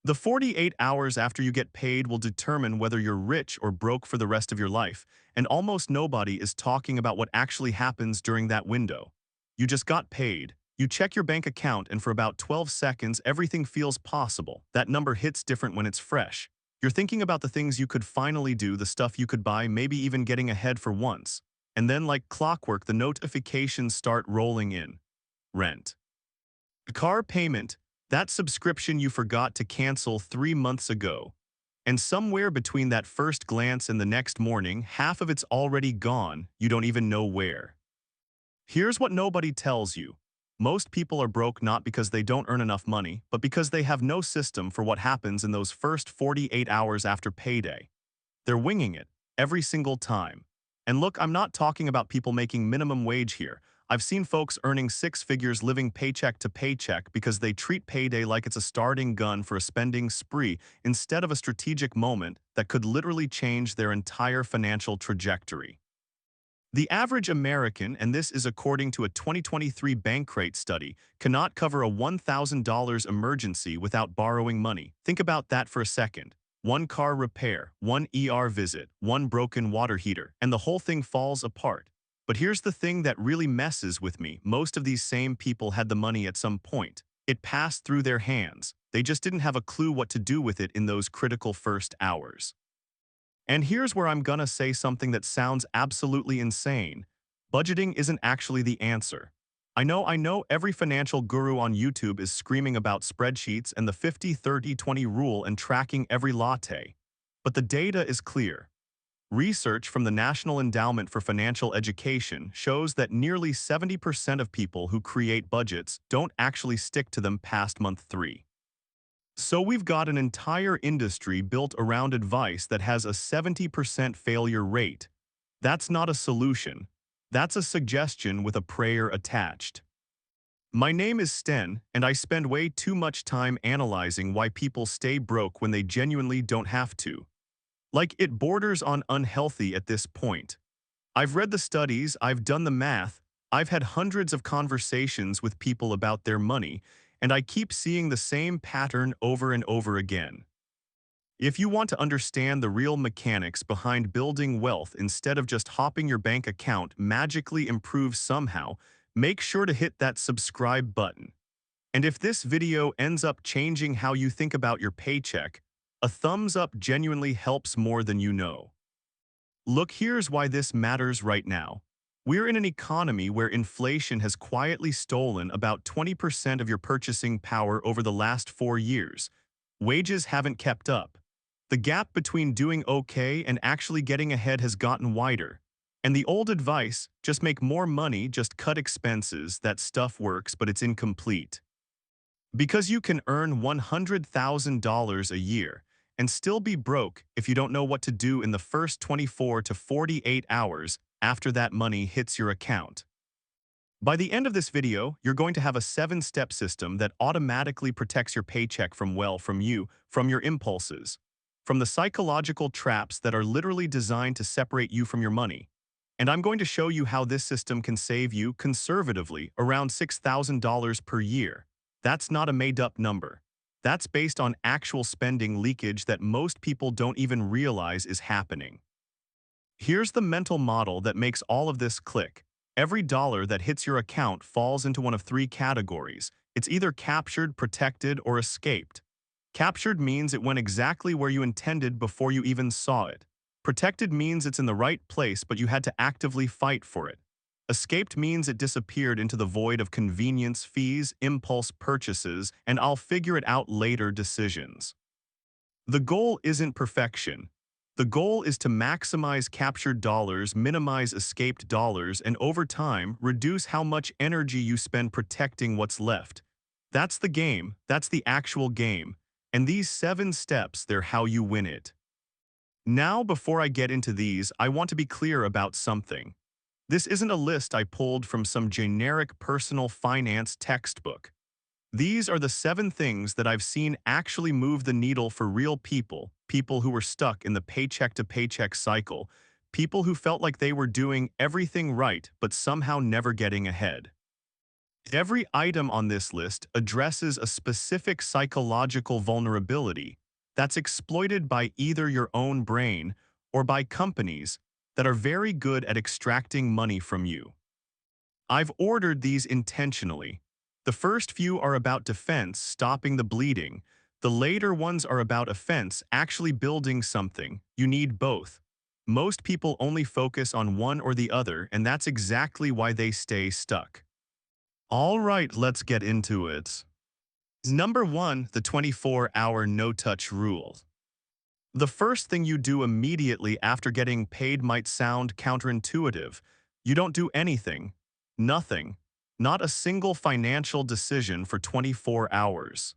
The 48 hours after you get paid will determine whether you're rich or broke for the rest of your life, and almost nobody is talking about what actually happens during that window. You just got paid. You check your bank account and for about 12 seconds everything feels possible. That number hits different when it's fresh. You're thinking about the things you could finally do, the stuff you could buy, maybe even getting ahead for once. And then like clockwork, the notifications start rolling in. Rent. Car payment, that subscription you forgot to cancel 3 months ago. And somewhere between that first glance and the next morning, half of it's already gone, you don't even know where. Here's what nobody tells you. Most people are broke not because they don't earn enough money, but because they have no system for what happens in those first 48 hours after payday. They're winging it, every single time. And look, I'm not talking about people making minimum wage here. I've seen folks earning six figures living paycheck to paycheck because they treat payday like it's a starting gun for a spending spree instead of a strategic moment that could literally change their entire financial trajectory. The average American, and this is according to a 2023 Bankrate study, cannot cover a $1,000 emergency without borrowing money. Think about that for a second. One car repair, one ER visit, one broken water heater, and the whole thing falls apart. But here's the thing that really messes with me. Most of these same people had the money at some point. It passed through their hands. They just didn't have a clue what to do with it in those critical first hours. And here's where I'm gonna say something that sounds absolutely insane. Budgeting isn't actually the answer. I know every financial guru on YouTube is screaming about spreadsheets and the 50-30-20 rule and tracking every latte. But the data is clear. Research from the National Endowment for Financial Education shows that nearly 70% of people who create budgets don't actually stick to them past month 3. So we've got an entire industry built around advice that has a 70% failure rate. That's not a solution. That's a suggestion with a prayer attached. My name is Sten, and I spend way too much time analyzing why people stay broke when they genuinely don't have to. Like, it borders on unhealthy at this point. I've read the studies, I've done the math, I've had hundreds of conversations with people about their money, and I keep seeing the same pattern over and over again. If you want to understand the real mechanics behind building wealth instead of just hopping your bank account magically improves somehow, make sure to hit that subscribe button. And if this video ends up changing how you think about your paycheck, a thumbs up genuinely helps more than you know. Look, here's why this matters right now. We're in an economy where inflation has quietly stolen about 20% of your purchasing power over the last 4 years. Wages haven't kept up. The gap between doing okay and actually getting ahead has gotten wider. And the old advice, just make more money, just cut expenses, that stuff works, but it's incomplete. Because you can earn $100,000 a year and still be broke if you don't know what to do in the first 24 to 48 hours after that money hits your account. By the end of this video, you're going to have a 7-step system that automatically protects your paycheck from you, from your impulses, from the psychological traps that are literally designed to separate you from your money. And I'm going to show you how this system can save you, conservatively, around $6,000 per year. That's not a made-up number. That's based on actual spending leakage that most people don't even realize is happening. Here's the mental model that makes all of this click. Every dollar that hits your account falls into one of 3 categories. It's either captured, protected, or escaped. Captured means it went exactly where you intended before you even saw it. Protected means it's in the right place, but you had to actively fight for it. Escaped means it disappeared into the void of convenience fees, impulse purchases, and I'll figure it out later decisions. The goal isn't perfection. The goal is to maximize captured dollars, minimize escaped dollars, and over time, reduce how much energy you spend protecting what's left. That's the game. That's the actual game. And these 7 steps, they're how you win it. Now, before I get into these, I want to be clear about something. This isn't a list I pulled from some generic personal finance textbook. These are the 7 things that I've seen actually move the needle for real people, people who were stuck in the paycheck-to-paycheck cycle, people who felt like they were doing everything right but somehow never getting ahead. Every item on this list addresses a specific psychological vulnerability that's exploited by either your own brain or by companies that are very good at extracting money from you. I've ordered these intentionally. The first few are about defense, stopping the bleeding. The later ones are about offense, actually building something. You need both. Most people only focus on one or the other, and that's exactly why they stay stuck. All right, let's get into it. Number 1, the 24-hour no-touch rule. The first thing you do immediately after getting paid might sound counterintuitive. You don't do anything. Nothing. Not a single financial decision for 24 hours.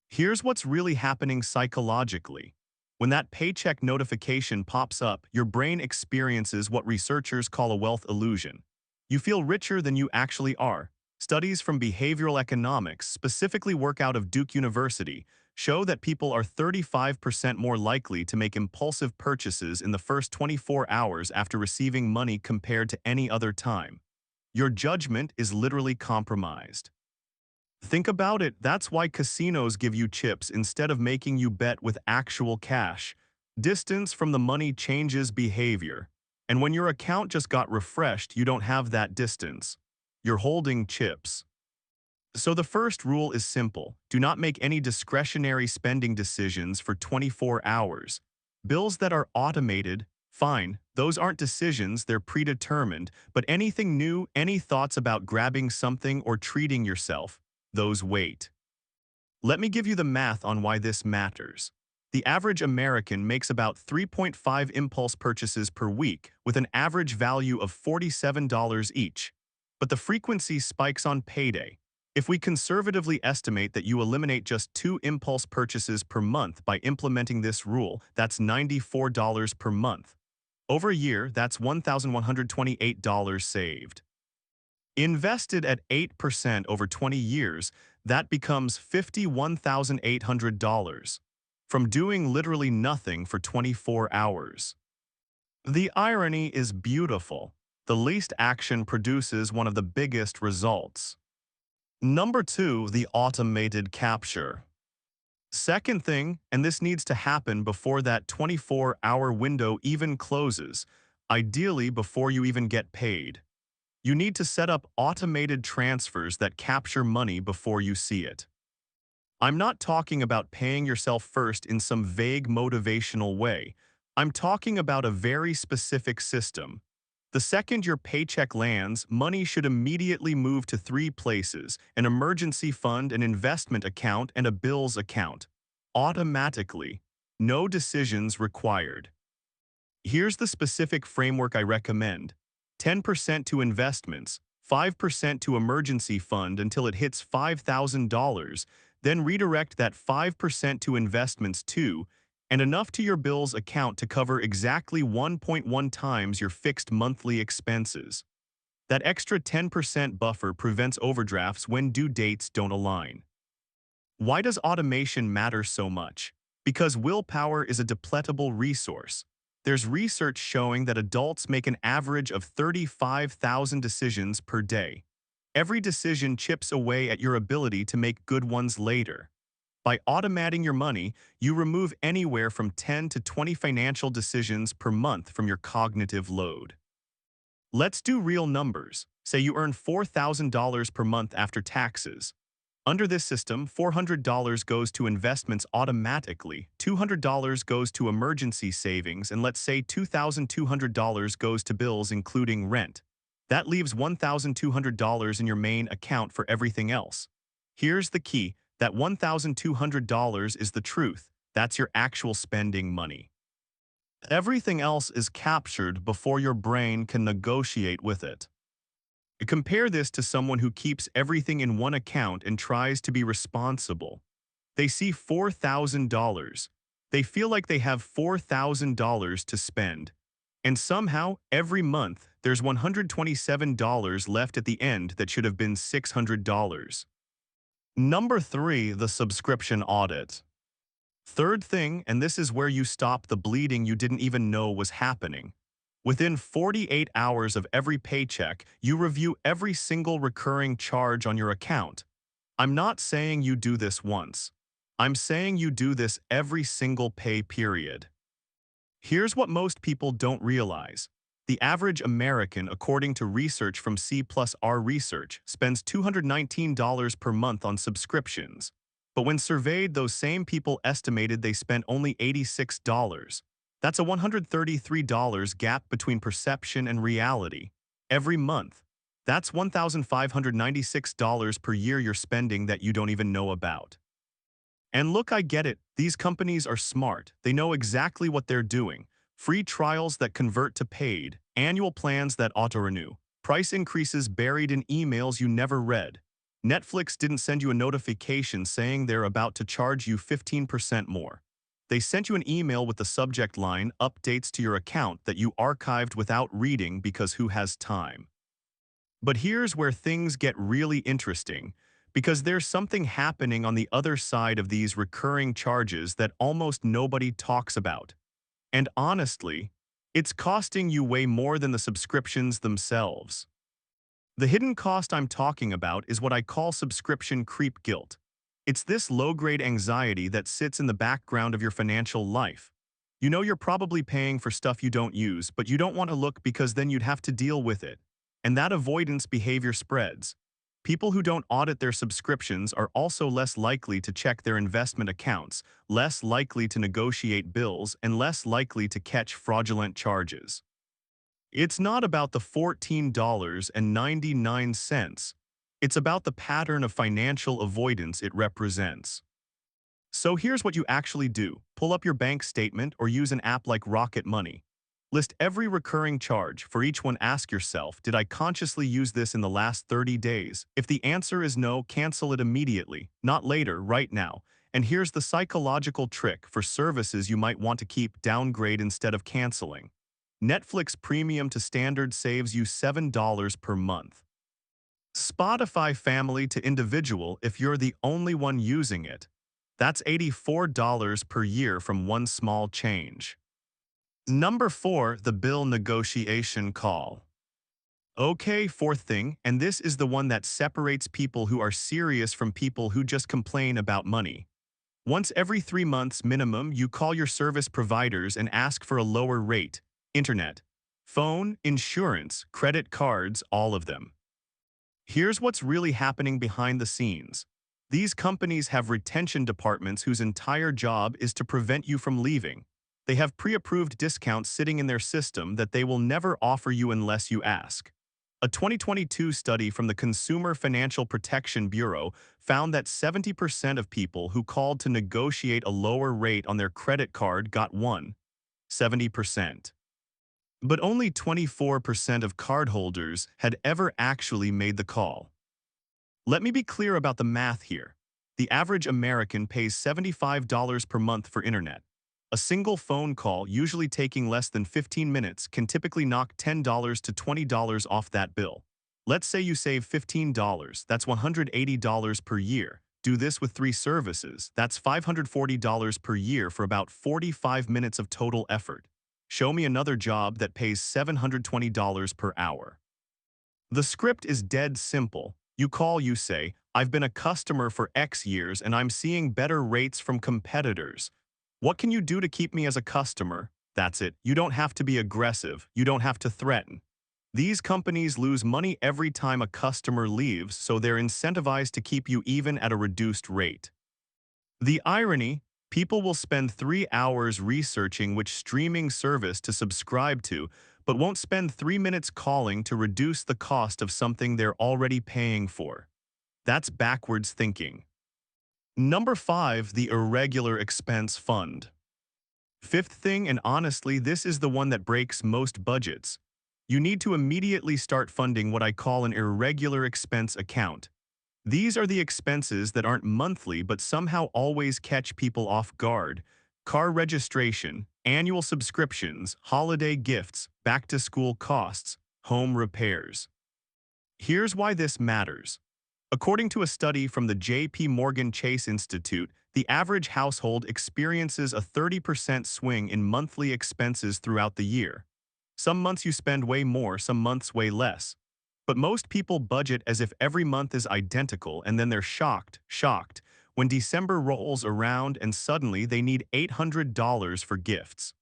Here's what's really happening psychologically. When that paycheck notification pops up, your brain experiences what researchers call a wealth illusion. You feel richer than you actually are. Studies from behavioral economics, specifically work out of Duke University, show that people are 35% more likely to make impulsive purchases in the first 24 hours after receiving money compared to any other time. Your judgment is literally compromised. Think about it, that's why casinos give you chips instead of making you bet with actual cash. Distance from the money changes behavior. And when your account just got refreshed, you don't have that distance. You're holding chips. So the first rule is simple. Do not make any discretionary spending decisions for 24 hours. Bills that are automated, fine, those aren't decisions, they're predetermined, but anything new, any thoughts about grabbing something or treating yourself, those wait. Let me give you the math on why this matters. The average American makes about 3.5 impulse purchases per week, with an average value of $47 each. But the frequency spikes on payday. If we conservatively estimate that you eliminate just 2 impulse purchases per month by implementing this rule, that's $94 per month. Over a year, that's $1,128 saved. Invested at 8% over 20 years, that becomes $51,800 from doing literally nothing for 24 hours. The irony is beautiful. The least action produces one of the biggest results. Number 2, the automated capture. Second thing, and this needs to happen before that 24-hour window even closes, ideally before you even get paid. You need to set up automated transfers that capture money before you see it. I'm not talking about paying yourself first in some vague motivational way. I'm talking about a very specific system. The second your paycheck lands, money should immediately move to 3 places: an emergency fund, an investment account, and a bills account. Automatically. No decisions required. Here's the specific framework I recommend. 10% to investments, 5% to emergency fund until it hits $5,000, then redirect that 5% to investments too, and enough to your bills account to cover exactly 1.1 times your fixed monthly expenses. That extra 10% buffer prevents overdrafts when due dates don't align. Why does automation matter so much? Because willpower is a depletable resource. There's research showing that adults make an average of 35,000 decisions per day. Every decision chips away at your ability to make good ones later. By automating your money, you remove anywhere from 10 to 20 financial decisions per month from your cognitive load. Let's do real numbers. Say you earn $4,000 per month after taxes. Under this system, $400 goes to investments automatically, $200 goes to emergency savings, and let's say $2,200 goes to bills including rent. That leaves $1,200 in your main account for everything else. Here's the key, that $1,200 is the truth. That's your actual spending money. Everything else is captured before your brain can negotiate with it. Compare this to someone who keeps everything in one account and tries to be responsible. They see $4,000. They feel like they have $4,000 to spend. And somehow, every month, there's $127 left at the end that should have been $600. Number 3, the subscription audit. Third thing, and this is where you stop the bleeding you didn't even know was happening. Within 48 hours of every paycheck, you review every single recurring charge on your account. I'm not saying you do this once. I'm saying you do this every single pay period. Here's what most people don't realize. The average American, according to research from C+R Research, spends $219 per month on subscriptions. But when surveyed, those same people estimated they spent only $86. That's a $133 gap between perception and reality. Every month. That's $1,596 per year you're spending that you don't even know about. And look, I get it. These companies are smart. They know exactly what they're doing. Free trials that convert to paid, annual plans that auto-renew, price increases buried in emails you never read. Netflix didn't send you a notification saying they're about to charge you 15% more. They sent you an email with the subject line, updates to your account, that you archived without reading because who has time? But here's where things get really interesting, because there's something happening on the other side of these recurring charges that almost nobody talks about. And honestly, it's costing you way more than the subscriptions themselves. The hidden cost I'm talking about is what I call subscription creep guilt. It's this low-grade anxiety that sits in the background of your financial life. You know you're probably paying for stuff you don't use, but you don't want to look because then you'd have to deal with it. And that avoidance behavior spreads. People who don't audit their subscriptions are also less likely to check their investment accounts, less likely to negotiate bills, and less likely to catch fraudulent charges. It's not about the $14.99. It's about the pattern of financial avoidance it represents. So here's what you actually do. Pull up your bank statement or use an app like Rocket Money. List every recurring charge. For each one, ask yourself, did I consciously use this in the last 30 days? If the answer is no, cancel it immediately, not later, right now. And here's the psychological trick for services you might want to keep: downgrade instead of canceling. Netflix Premium to Standard saves you $7 per month. Spotify Family to Individual, if you're the only one using it. That's $84 per year from one small change. Number 4, the bill negotiation call. Okay, fourth thing, and this is the one that separates people who are serious from people who just complain about money. Once every 3 months minimum, you call your service providers and ask for a lower rate. Internet, phone, insurance, credit cards, all of them. Here's what's really happening behind the scenes. These companies have retention departments whose entire job is to prevent you from leaving. They have pre-approved discounts sitting in their system that they will never offer you unless you ask. A 2022 study from the Consumer Financial Protection Bureau found that 70% of people who called to negotiate a lower rate on their credit card got one. 70%. But only 24% of cardholders had ever actually made the call. Let me be clear about the math here. The average American pays $75 per month for internet. A single phone call, usually taking less than 15 minutes, can typically knock $10 to $20 off that bill. Let's say you save $15, that's $180 per year. Do this with 3 services, that's $540 per year for about 45 minutes of total effort. Show me another job that pays $720 per hour. The script is dead simple. You call, you say, I've been a customer for X years and I'm seeing better rates from competitors. What can you do to keep me as a customer? That's it. You don't have to be aggressive. You don't have to threaten. These companies lose money every time a customer leaves, so they're incentivized to keep you even at a reduced rate. The irony: people will spend 3 hours researching which streaming service to subscribe to, but won't spend 3 minutes calling to reduce the cost of something they're already paying for. That's backwards thinking. Number 5, the irregular expense fund. Fifth thing, and honestly, this is the one that breaks most budgets. You need to immediately start funding what I call an irregular expense account. These are the expenses that aren't monthly but somehow always catch people off guard. Car registration, annual subscriptions, holiday gifts, back-to-school costs, home repairs. Here's why this matters. According to a study from the J.P. Morgan Chase Institute, the average household experiences a 30% swing in monthly expenses throughout the year. Some months you spend way more, some months way less. But most people budget as if every month is identical and then they're shocked, when December rolls around and suddenly they need $800 for gifts.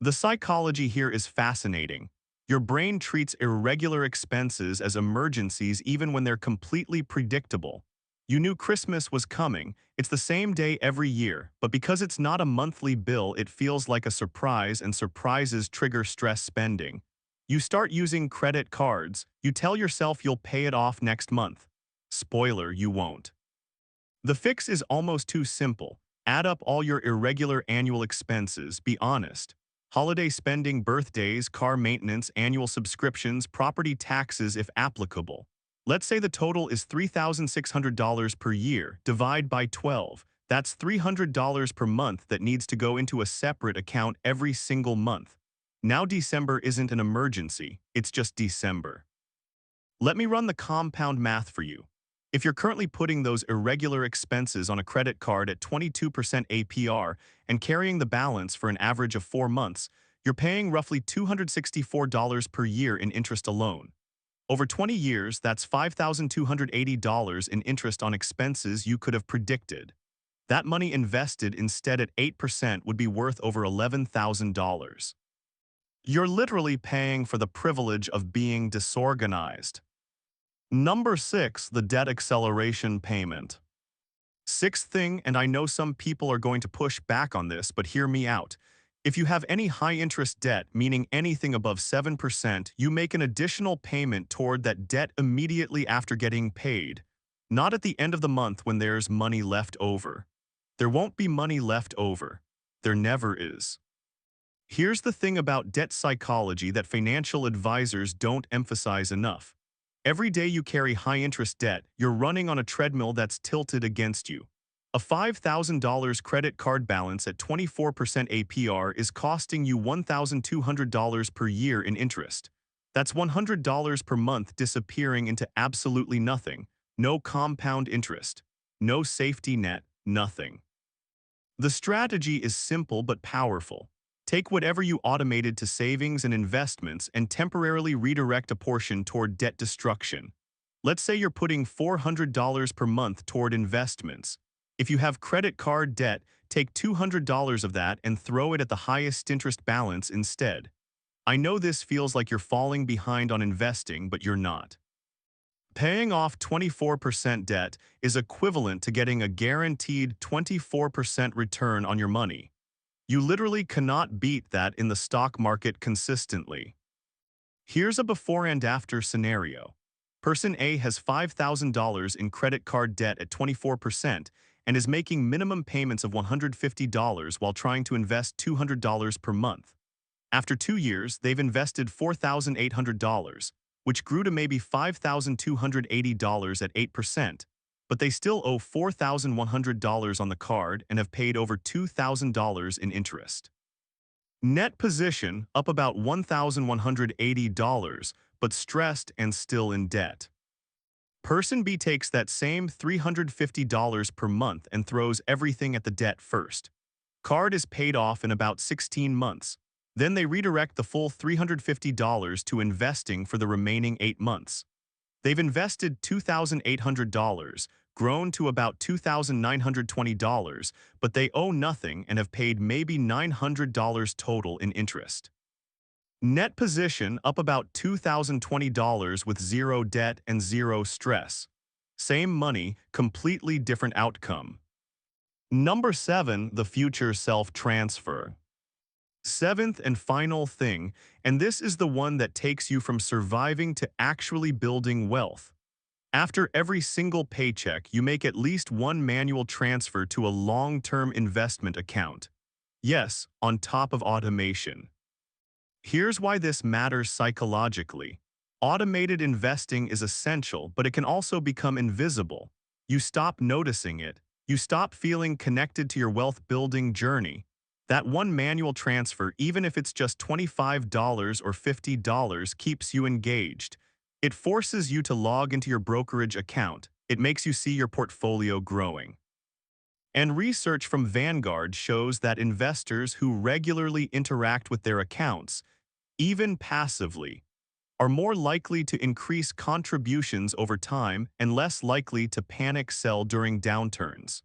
The psychology here is fascinating. Your brain treats irregular expenses as emergencies even when they're completely predictable. You knew Christmas was coming, it's the same day every year, but because it's not a monthly bill, it feels like a surprise, and surprises trigger stress spending. You start using credit cards, you tell yourself you'll pay it off next month. Spoiler, you won't. The fix is almost too simple. Add up all your irregular annual expenses, be honest. Holiday spending, birthdays, car maintenance, annual subscriptions, property taxes if applicable. Let's say the total is $3,600 per year. Divide by 12. That's $300 per month that needs to go into a separate account every single month. Now December isn't an emergency, it's just December. Let me run the compound math for you. If you're currently putting those irregular expenses on a credit card at 22% APR and carrying the balance for an average of 4 months, you're paying roughly $264 per year in interest alone. Over 20 years, that's $5,280 in interest on expenses you could have predicted. That money invested instead at 8% would be worth over $11,000. You're literally paying for the privilege of being disorganized. Number 6, the debt acceleration payment. Sixth thing, and I know some people are going to push back on this, but hear me out. If you have any high-interest debt, meaning anything above 7%, you make an additional payment toward that debt immediately after getting paid. Not at the end of the month when there's money left over. There won't be money left over. There never is. Here's the thing about debt psychology that financial advisors don't emphasize enough. Every day you carry high-interest debt, you're running on a treadmill that's tilted against you. A $5,000 credit card balance at 24% APR is costing you $1,200 per year in interest. That's $100 per month disappearing into absolutely nothing. No compound interest. No safety net. Nothing. The strategy is simple but powerful. Take whatever you automated to savings and investments and temporarily redirect a portion toward debt destruction. Let's say you're putting $400 per month toward investments. If you have credit card debt, take $200 of that and throw it at the highest interest balance instead. I know this feels like you're falling behind on investing, but you're not. Paying off 24% debt is equivalent to getting a guaranteed 24% return on your money. You literally cannot beat that in the stock market consistently. Here's a before and after scenario. Person A has $5,000 in credit card debt at 24% and is making minimum payments of $150 while trying to invest $200 per month. After 2 years, they've invested $4,800, which grew to maybe $5,280 at 8%. But they still owe $4,100 on the card and have paid over $2,000 in interest. Net position up about $1,180, but stressed and still in debt. Person B takes that same $350 per month and throws everything at the debt first. Card is paid off in about 16 months. Then they redirect the full $350 to investing for the remaining 8 months. They've invested $2,800, grown to about $2,920, but they owe nothing and have paid maybe $900 total in interest. Net position up about $2,020 with zero debt and zero stress. Same money, completely different outcome. Number 7, the future self-transfer. Seventh and final thing, and this is the one that takes you from surviving to actually building wealth. After every single paycheck, you make at least one manual transfer to a long-term investment account. Yes, on top of automation. Here's why this matters psychologically. Automated investing is essential, but it can also become invisible. You stop noticing it. You stop feeling connected to your wealth-building journey. That one manual transfer, even if it's just $25 or $50, keeps you engaged. It forces you to log into your brokerage account. It makes you see your portfolio growing. And research from Vanguard shows that investors who regularly interact with their accounts even passively, are more likely to increase contributions over time and less likely to panic sell during downturns.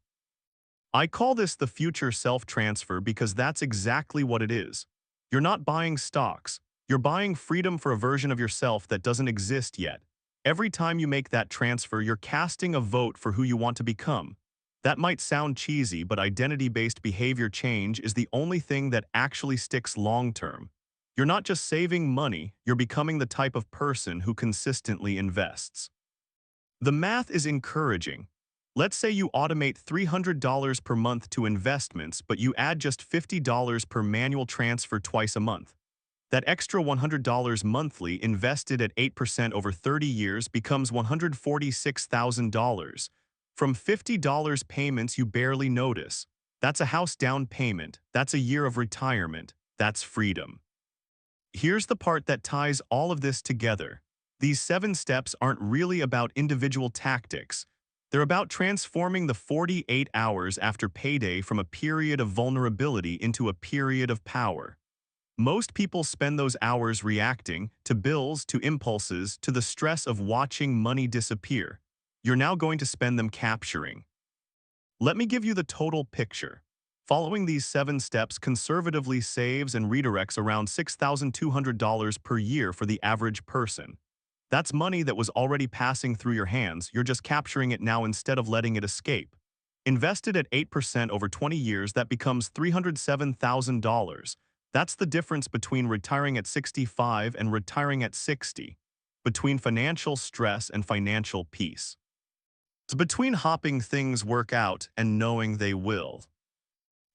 I call this the future self-transfer because that's exactly what it is. You're not buying stocks. You're buying freedom for a version of yourself that doesn't exist yet. Every time you make that transfer, you're casting a vote for who you want to become. That might sound cheesy, but identity-based behavior change is the only thing that actually sticks long-term. You're not just saving money, you're becoming the type of person who consistently invests. The math is encouraging. Let's say you automate $300 per month to investments, but you add just $50 per manual transfer twice a month. That extra $100 monthly invested at 8% over 30 years becomes $146,000. From $50 payments you barely notice. That's a house down payment. That's a year of retirement. That's freedom. Here's the part that ties all of this together. These 7 steps aren't really about individual tactics. They're about transforming the 48 hours after payday from a period of vulnerability into a period of power. Most people spend those hours reacting to bills, to impulses, to the stress of watching money disappear. You're now going to spend them capturing. Let me give you the total picture. Following these 7 steps conservatively saves and redirects around $6,200 per year for the average person. That's money that was already passing through your hands, you're just capturing it now instead of letting it escape. Invested at 8% over 20 years, that becomes $307,000. That's the difference between retiring at 65 and retiring at 60. Between financial stress and financial peace. It's between hopping things work out and knowing they will.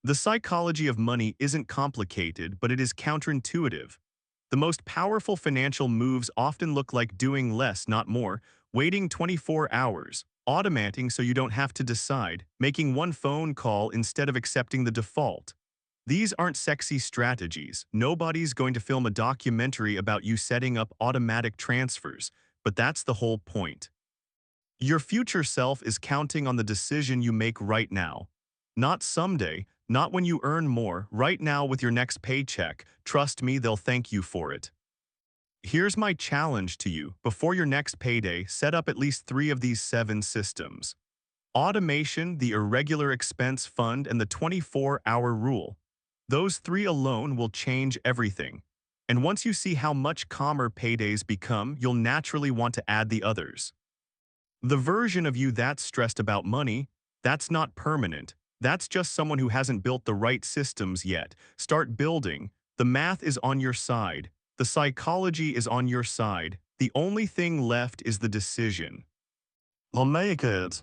The psychology of money isn't complicated, but it is counterintuitive. The most powerful financial moves often look like doing less, not more, waiting 24 hours, automating so you don't have to decide, making one phone call instead of accepting the default. These aren't sexy strategies. Nobody's going to film a documentary about you setting up automatic transfers, but that's the whole point. Your future self is counting on the decision you make right now. Not someday, not when you earn more, right now with your next paycheck. Trust me, they'll thank you for it. Here's my challenge to you. Before your next payday, set up at least 3 of these 7 systems. Automation, the irregular expense fund, and the 24-hour rule. Those 3 alone will change everything. And once you see how much calmer paydays become, you'll naturally want to add the others. The version of you that's stressed about money, that's not permanent. That's just someone who hasn't built the right systems yet. Start building. The math is on your side. The psychology is on your side. The only thing left is the decision. I'll make it.